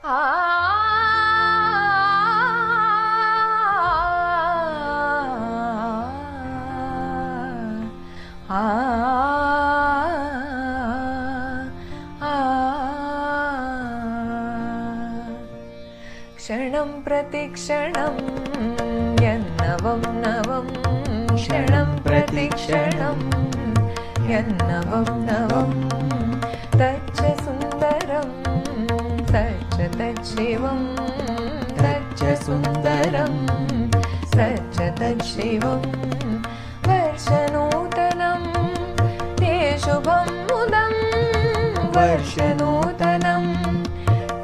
आ क्षणं प्रतिक्षणं यन्नवं नवं क्षणं प्रतिक्षणं यन्नवं नवं तच्च सुन्दरं तच्च तच्छिवं तच्च सुन्दरं तच्च तच्छिवं वर्षनूतनं ते शुभं मुदं वर्षनूतनं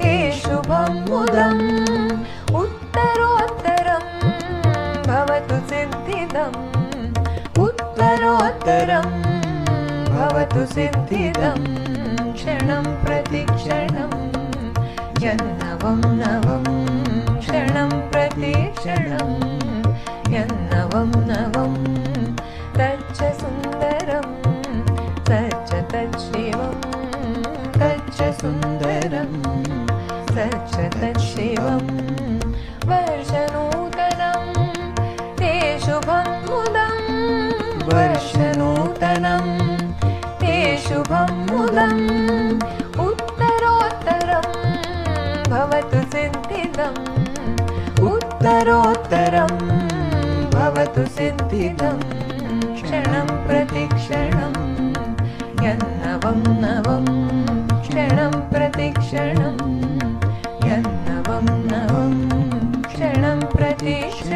ते शुभं मुदम् उत्तरोत्तरं भवतु सिद्धिदम् उत्तरोत्तरं भवतु सिद्धिदम् क्षणं प्रतिक्षणं यन्नवं नवं क्षणं प्रतिक्षणं यन्नवं नवं तच्च सुन्दरं तच्च तच्छिवं तच्च सुन्दरं तच्च तच्छिवं वर्षनूतनं ते शुभं मुदं वर्षनूतनं ते शुभं मुदम् उत्तरोत्तरं भवतु सिद्धिदम् उत्तरोत्तरं भवतु सिद्धिदम् क्षणं प्रतिक्षणं यन्नवं नवं क्षणं प्रतिक्षणं यन्नवं नवं क्षणं प्रतिक्षणम्